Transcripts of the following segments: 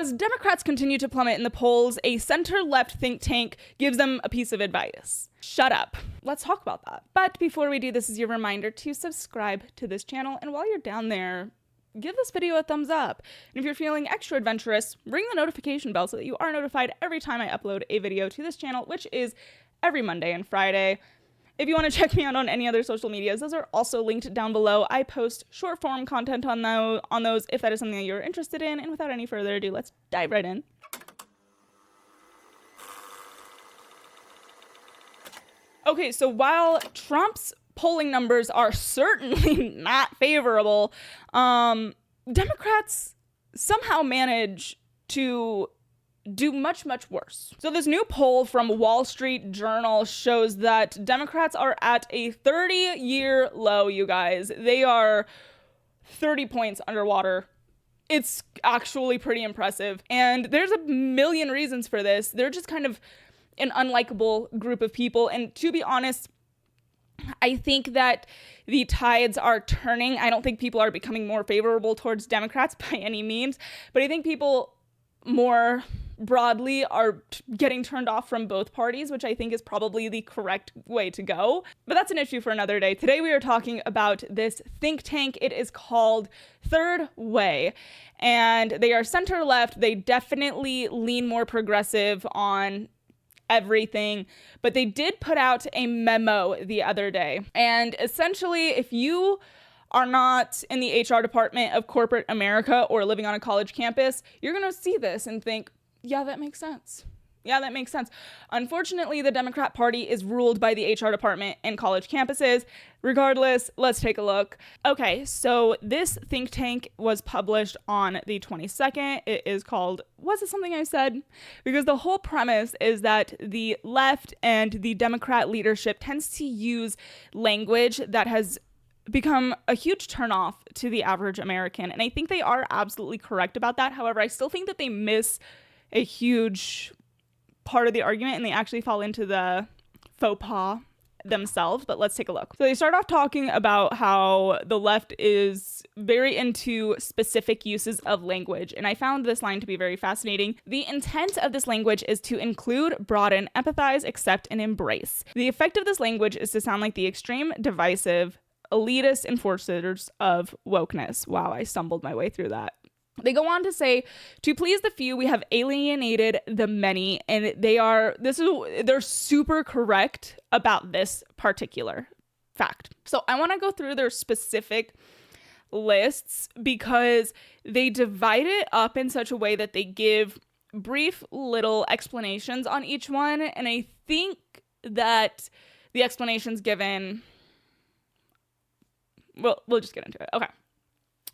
As Democrats continue to plummet in the polls, a center-left think tank gives them a piece of advice. Shut up. Let's talk about that. But before we do, this is your reminder to subscribe to this channel. And while you're down there, give this video a thumbs up. And if you're feeling extra adventurous, ring the notification bell so that you are notified every time I upload a video to this channel, which is every Monday and Friday. If you want to check me out on any other social medias, those are also linked down below. I post short form content on those if that is something that you're interested in. And without any further ado, let's dive right in. Okay, so while Trump's polling numbers are certainly not favorable, Democrats somehow manage to do much, much worse. So this new poll from Wall Street Journal shows that Democrats are at a 30-year low, you guys. They are 30 points underwater. It's actually pretty impressive. And there's a million reasons for this. They're just kind of an unlikable group of people. And to be honest, I think that the tides are turning. I don't think people are becoming more favorable towards Democrats by any means, but I think people more broadly are getting turned off from both parties, which I think is probably the correct way to go. But that's an issue for another day. Today we are talking about this think tank. It is called Third Way, and they are center left. They definitely lean more progressive on everything, but they did put out a memo the other day. And essentially, if you are not in the HR department of corporate America or living on a college campus, you're going to see this and think, yeah, that makes sense. Yeah, that makes sense. Unfortunately, the Democrat Party is ruled by the HR department and college campuses. Regardless, let's take a look. Okay, so this think tank was published on the 22nd. It is called, Was It Something I Said? Because the whole premise is that the left and the Democrat leadership tends to use language that has become a huge turnoff to the average American. And I think they are absolutely correct about that. However, I still think that they miss a huge part of the argument and they actually fall into the faux pas themselves. But let's take a look. So they start off talking about how the left is very into specific uses of language. And I found this line to be very fascinating. The intent of this language is to include, broaden, empathize, accept, and embrace. The effect of this language is to sound like the extreme, divisive, elitist enforcers of wokeness. Wow, I stumbled my way through that. They go on to say, to please the few, we have alienated the many, and they're super correct about this particular fact. So I want to go through their specific lists because they divide it up in such a way that they give brief little explanations on each one, and I think that the explanations given, well, we'll just get into it. Okay.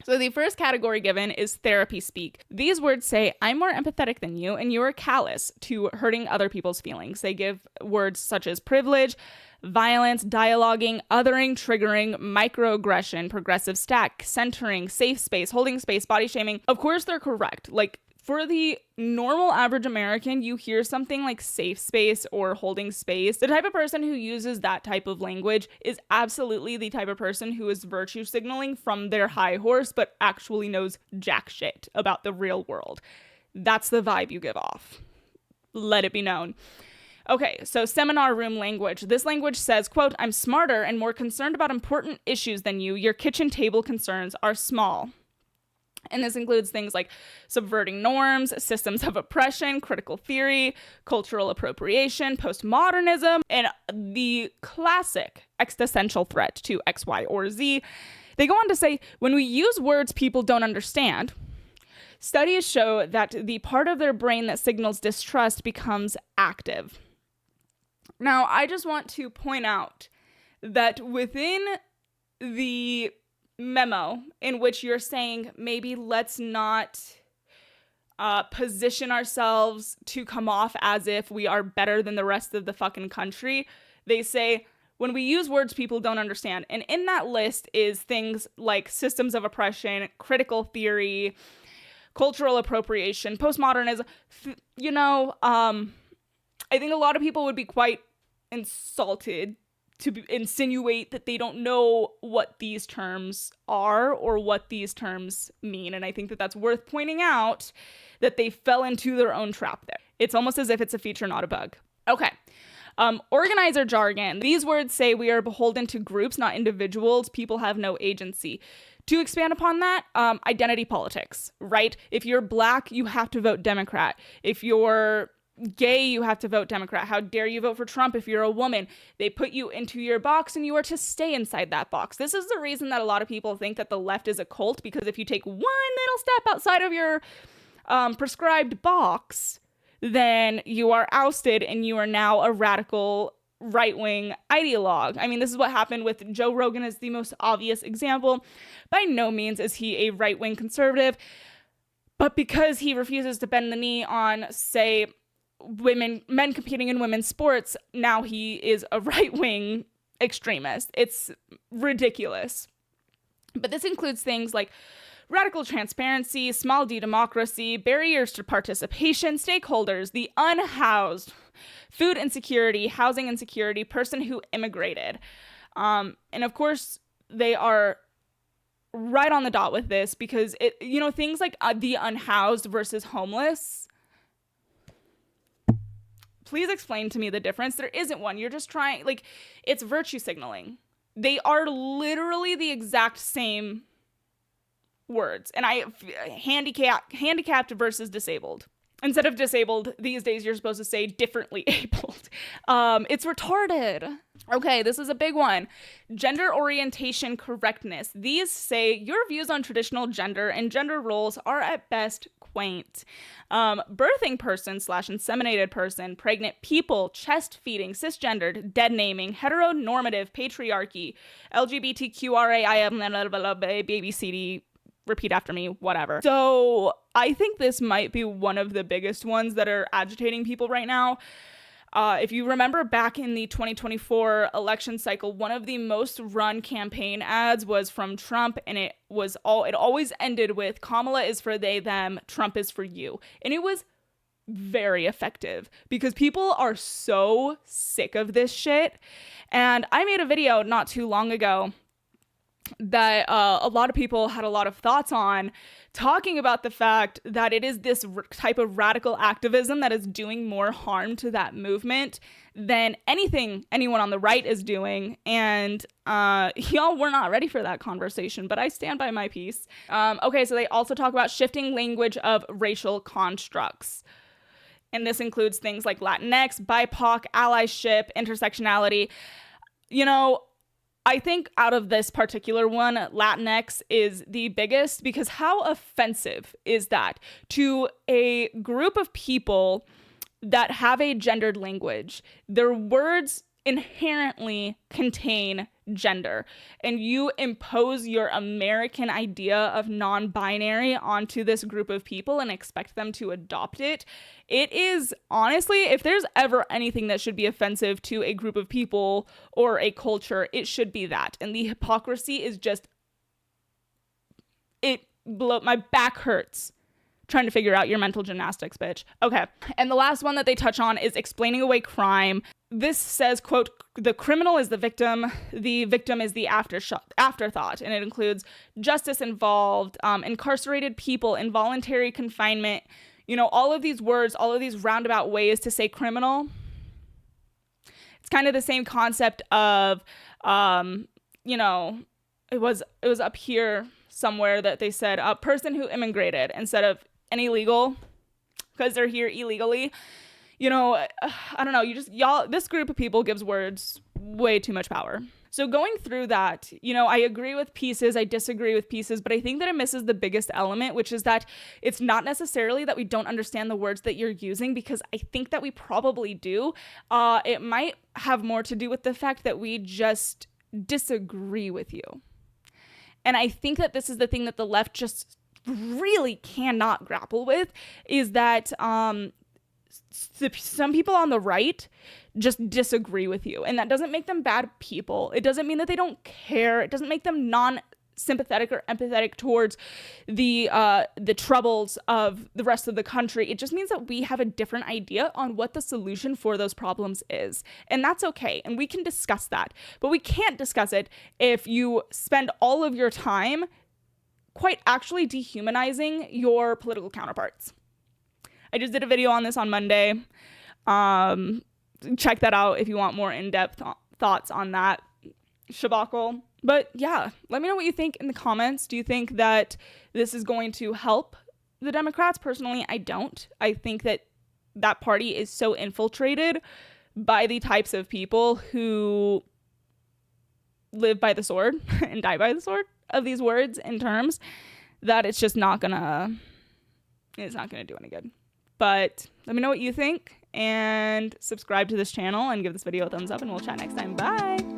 So the first category given is therapy speak. These words say, I'm more empathetic than you, and you are callous to hurting other people's feelings. They give words such as privilege, violence, dialoguing, othering, triggering, microaggression, progressive stack, centering, safe space, holding space, body shaming. Of course, they're correct. Like, for the normal average American, you hear something like safe space or holding space. The type of person who uses that type of language is absolutely the type of person who is virtue signaling from their high horse, but actually knows jack shit about the real world. That's the vibe you give off. Let it be known. Okay, so seminar room language. This language says, quote, I'm smarter and more concerned about important issues than you. Your kitchen table concerns are small. And this includes things like subverting norms, systems of oppression, critical theory, cultural appropriation, postmodernism, and the classic existential threat to X, Y, or Z. They go on to say, when we use words people don't understand, studies show that the part of their brain that signals distrust becomes active. Now, I just want to point out that within the memo in which you're saying maybe let's not position ourselves to come off as if we are better than the rest of the fucking country, they say when we use words people don't understand. And in that list is things like systems of oppression, critical theory, cultural appropriation, postmodernism. I think a lot of people would be quite insulted insinuate that they don't know what these terms are or what these terms mean. And I think that that's worth pointing out, that they fell into their own trap there. It's almost as if it's a feature, not a bug. Okay. Organizer jargon. These words say we are beholden to groups, not individuals. People have no agency. To expand upon that, identity politics, right? If you're Black, you have to vote Democrat. If you're gay, you have to vote Democrat. How dare you vote for Trump if you're a woman? They put you into your box and you are to stay inside that box. This is the reason that a lot of people think that the left is a cult, because if you take one little step outside of your prescribed box, then you are ousted and you are now a radical right-wing ideologue. I mean, this is what happened with Joe Rogan as the most obvious example. By no means is he a right-wing conservative, but because he refuses to bend the knee on, say, men competing in women's sports, now he is a right-wing extremist. It's ridiculous. But this includes things like radical transparency, small d democracy, barriers to participation, stakeholders, the unhoused, food insecurity, housing insecurity, person who immigrated. And of course, they are right on the dot with this, because things like the unhoused versus homeless. Please explain to me the difference. There isn't one. You're just trying, it's virtue signaling. They are literally the exact same words. And handicapped versus disabled. Instead of disabled, these days you're supposed to say differently abled. It's retarded. Okay, this is a big one. Gender orientation correctness. These say your views on traditional gender and gender roles are at best quaint. Birthing person / inseminated person, pregnant people, chest feeding, cisgendered, dead naming, heteronormative, patriarchy, LGBTQRAI, baby CD, repeat after me, whatever. So I think this might be one of the biggest ones that are agitating people right now. If you remember back in the 2024 election cycle, one of the most run campaign ads was from Trump, and it always ended with Kamala is for they, them, Trump is for you. And it was very effective because people are so sick of this shit. And I made a video not too long ago that a lot of people had a lot of thoughts on, talking about the fact that it is this type of radical activism that is doing more harm to that movement than anything anyone on the right is doing. And y'all were not ready for that conversation, but I stand by my piece. Okay, so they also talk about shifting language of racial constructs. And this includes things like Latinx, BIPOC, allyship, intersectionality. I think out of this particular one, Latinx is the biggest, because how offensive is that to a group of people that have a gendered language? Their words inherently contain gender, and you impose your American idea of non-binary onto this group of people and expect them to adopt it. It is, honestly, if there's ever anything that should be offensive to a group of people or a culture, it should be that. And the hypocrisy is just, my back hurts trying to figure out your mental gymnastics, bitch. Okay. And the last one that they touch on is explaining away crime. This says, quote, the criminal is the victim is the afterthought. And it includes justice involved, incarcerated people, involuntary confinement, all of these words, all of these roundabout ways to say criminal. It's kind of the same concept of, it was up here somewhere that they said a person who immigrated instead of an illegal, because they're here illegally. I don't know, this group of people gives words way too much power. So going through that, I agree with pieces, I disagree with pieces, but I think that it misses the biggest element, which is that it's not necessarily that we don't understand the words that you're using, because I think that we probably do. It might have more to do with the fact that we just disagree with you. And I think that this is the thing that the left just really cannot grapple with, is that some people on the right just disagree with you. And that doesn't make them bad people. It doesn't mean that they don't care. It doesn't make them sympathetic or empathetic towards the troubles of the rest of the country. It just means that we have a different idea on what the solution for those problems is. And that's okay. And we can discuss that. But we can't discuss it if you spend all of your time quite actually dehumanizing your political counterparts. I just did a video on this on Monday. Check that out if you want more in-depth thoughts on that shabacle. But yeah, let me know what you think in the comments. Do you think that this is going to help the Democrats? Personally, I don't. I think that that party is so infiltrated by the types of people who live by the sword and die by the sword of these words and terms that it's just not gonna do any good. But let me know what you think and subscribe to this channel and give this video a thumbs up, and we'll chat next time. Bye.